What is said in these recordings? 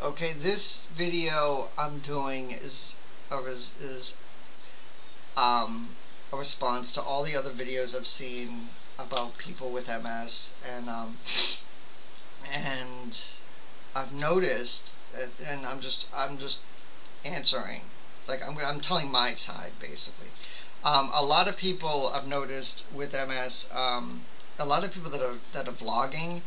Okay, this video I'm doing is um, a response to all the other videos I've seen about people with MS, and I've noticed, and I'm just answering, like I'm telling my side basically. A lot of people I've noticed with MS, a lot of people that are vlogging,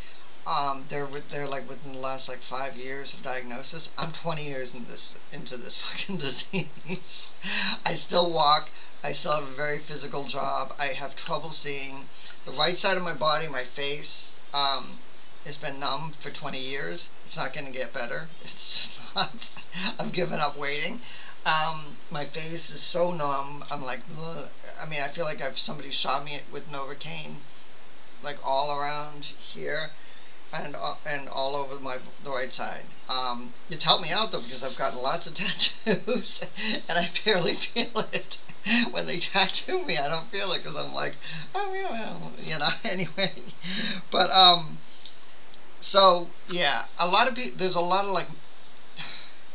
they're like within the last like 5 years of diagnosis. I'm 20 years into this fucking disease. I still walk. I still have a very physical job. I have trouble seeing. The right side of my body, my face, has been numb for 20 years. It's not going to get better. It's just not. I've given up waiting. My face is so numb. I'm like, ugh. I mean, I feel like I've somebody shot me with Novocaine, like all around here and all over the right side. It's helped me out though because I've gotten lots of tattoos and I barely feel it. When they tattoo me, I don't feel it because I'm like, oh yeah, you know. Anyway, but so yeah, a lot of people. There's a lot of like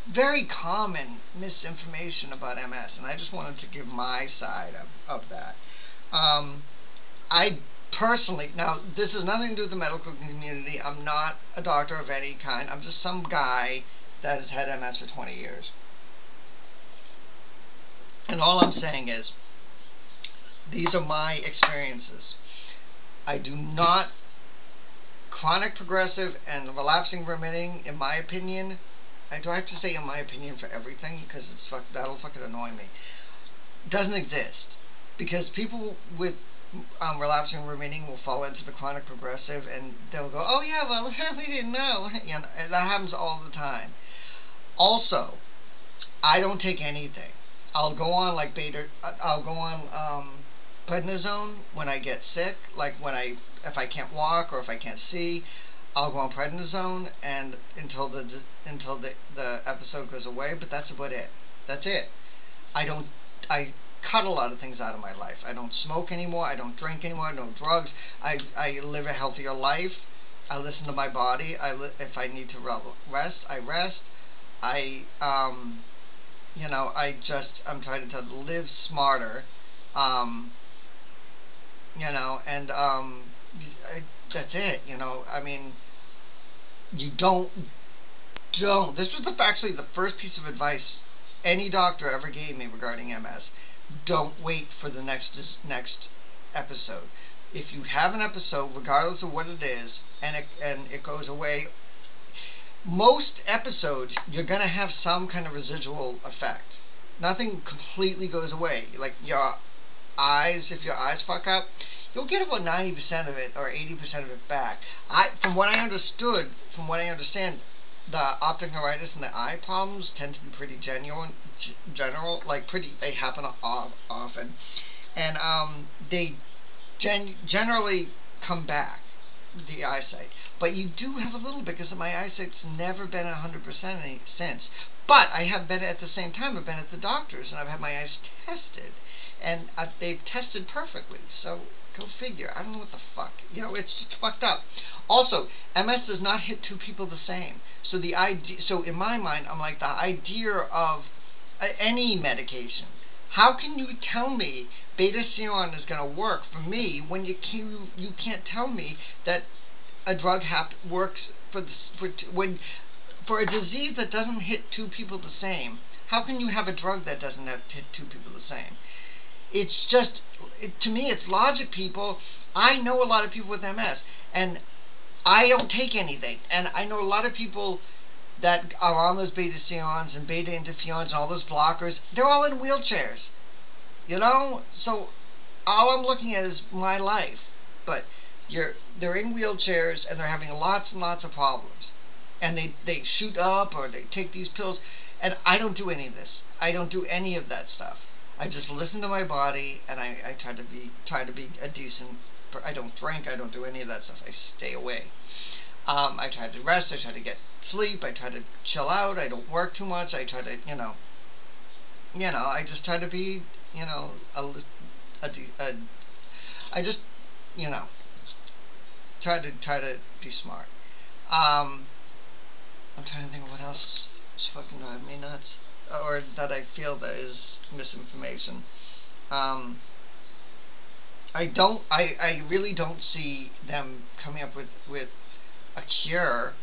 very common misinformation about MS, and I just wanted to give my side of that. Um, I personally, now this has nothing to do with the medical community. I'm not a doctor of any kind. I'm just some guy that has had MS for 20 years. And all I'm saying is, these are my experiences. I do not, chronic progressive and relapsing remitting, in my opinion, I do have to say in my opinion for everything because that'll fucking annoy me, doesn't exist. Because people with relapsing and remitting will fall into the chronic progressive and they'll go, oh yeah, well, we didn't know. You know, that happens all the time. Also, I don't take anything. I'll go on like I'll go on prednisone when I get sick, like if I can't walk or if I can't see, I'll go on prednisone and until the episode goes away, but that's about it. That's it. I don't I cut a lot of things out of my life. I don't smoke anymore. I don't drink anymore. No drugs. I live a healthier life. I listen to my body. If I need to rest, I rest. I I'm trying to live smarter. Um, and that's it. I mean, you don't. This was actually the first piece of advice any doctor ever gave me regarding MS. Don't wait for the next episode. If you have an episode, regardless of what it is, and it goes away, most episodes you're gonna have some kind of residual effect. Nothing completely goes away. Like your eyes, if your eyes fuck up, you'll get about 90% of it or 80% of it back. From what I understand, the optic neuritis and the eye problems tend to be pretty general, like they happen often, and they generally come back, the eyesight. But you do have a little bit because my eyesight's never been 100% since. But I have been at the same time. I've been at the doctors and I've had my eyes tested, and they've tested perfectly. So go figure. I don't know what the fuck. It's just fucked up. Also, MS does not hit two people the same. So in my mind, I'm like, the idea of any medication. How can you tell me beta seron is going to work for me when you can't tell me that a drug works for a disease that doesn't hit two people the same? How can you have a drug that doesn't hit two people the same? It's just, to me, it's logic, people. I know a lot of people with MS, and I don't take anything. And I know a lot of people that are on those beta serons and beta interferons and all those blockers. They're all in wheelchairs. So all I'm looking at is my life. But they're in wheelchairs and they're having lots and lots of problems. And they shoot up or they take these pills. And I don't do any of this. I don't do any of that stuff. I just listen to my body and I try to be a decent. I don't drink. I don't do any of that stuff. I stay away. I try to rest. I try to get sleep. I try to chill out. I don't work too much. I try to, I just try to be, I just, you know, try to be smart. I'm trying to think of what else is fucking driving me nuts, or that I feel that is misinformation. Um, I really don't see them coming up with a cure,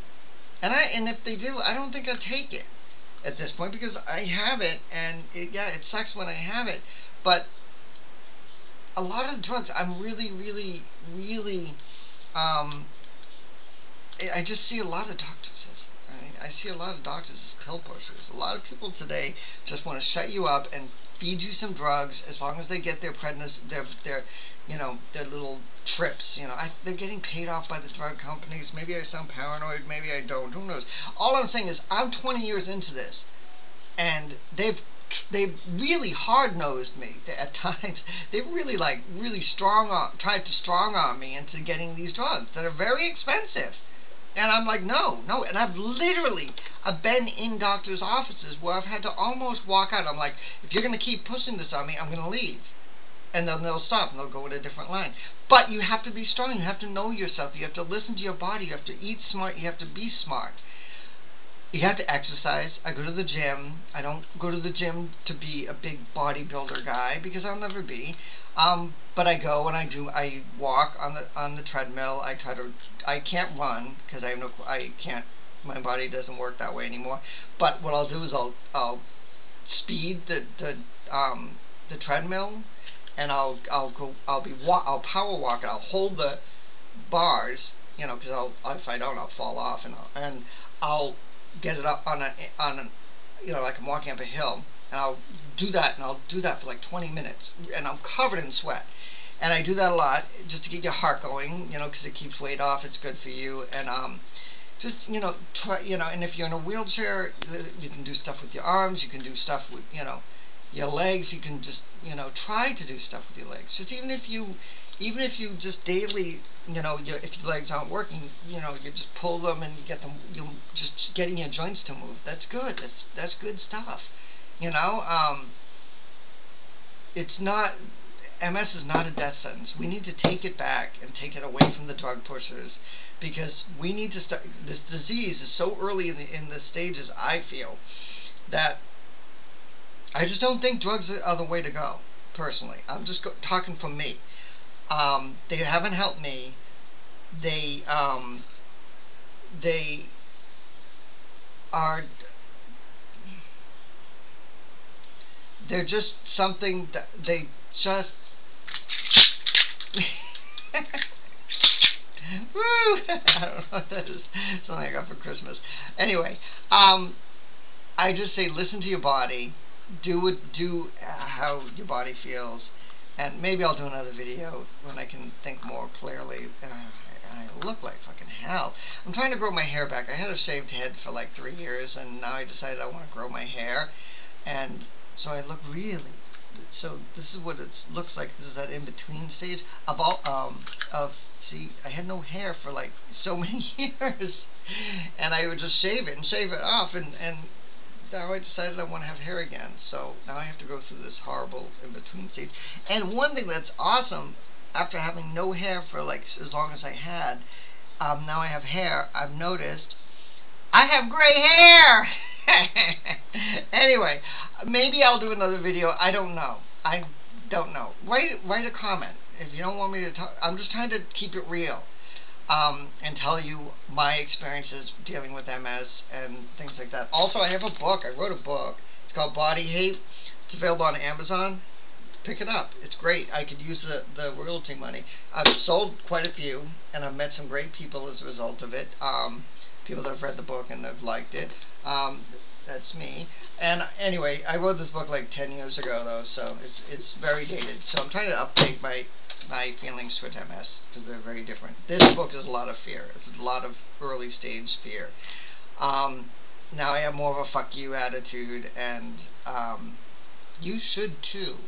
and if they do, I don't think I'll take it at this point because I have it, and yeah, it sucks when I have it, but a lot of drugs, I'm really, really, really, um, I just see a lot of doctors as, I see a lot of doctors as pill pushers. A lot of people today just want to shut you up and feed you some drugs as long as they get their their little trips. They're getting paid off by the drug companies. Maybe I sound paranoid. Maybe I don't. Who knows? All I'm saying is I'm 20 years into this, and they've really hard nosed me at times. They've really tried to strong arm me into getting these drugs that are very expensive. And I'm like, no, no. And I've been in doctors' offices where I've had to almost walk out. I'm like, if you're going to keep pushing this on me, I'm going to leave. And then they'll stop and they'll go in a different line. But you have to be strong. You have to know yourself. You have to listen to your body. You have to eat smart. You have to be smart. You have to exercise. I go to the gym. I don't go to the gym to be a big bodybuilder guy because I'll never be. But I go and I walk on the treadmill. I can't run because I can't. My body doesn't work that way anymore. But what I'll do is I'll speed the treadmill, and I'll power walk, and I'll hold the bars, because if I don't, I'll fall off, and I'll get it up like I'm walking up a hill, and I'll do that, for like 20 minutes, and I'm covered in sweat. And I do that a lot just to get your heart going, because it keeps weight off. It's good for you, and just try, and if you're in a wheelchair, you can do stuff with your arms. You can do stuff with your legs. You can just try to do stuff with your legs. Just even if you just daily, if your legs aren't working, you just pull them and you get them. You just getting your joints to move. That's good. That's good stuff. It's not. MS is not a death sentence. We need to take it back and take it away from the drug pushers, because we need to start. This disease is so early in the stages. I feel that I just don't think drugs are the way to go. Personally, I'm just talking from me. They haven't helped me. They are. They're just something that they just. Woo! I don't know what that is. Something I got for Christmas. Anyway, I just say listen to your body. Do how your body feels, and maybe I'll do another video when I can think more clearly. And I look like fucking hell. I'm trying to grow my hair back. I had a shaved head for like 3 years, and now I decided I want to grow my hair, and so I look really. So this is what it looks like. This is that in-between stage see, I had no hair for like so many years, and I would just shave it off, and now I decided I want to have hair again. So now I have to go through this horrible in-between stage. And one thing that's awesome, after having no hair for like as long as I had, now I have hair. I've noticed I have gray hair. Anyway, maybe I'll do another video. I don't know. Write a comment if you don't want me to talk. I'm just trying to keep it real, and tell you my experiences dealing with MS and things like that. Also, I have a book. I wrote a book. It's called Body Hate. It's available on Amazon. Pick it up. It's great. I could use the royalty money. I've sold quite a few, and I've met some great people as a result of it. People that have read the book and have liked it. That's me. And anyway, I wrote this book like 10 years ago, though, so it's very dated. So I'm trying to update my feelings towards MS, because they're very different. This book is a lot of fear. It's a lot of early stage fear. Now I have more of a fuck you attitude, and you should too.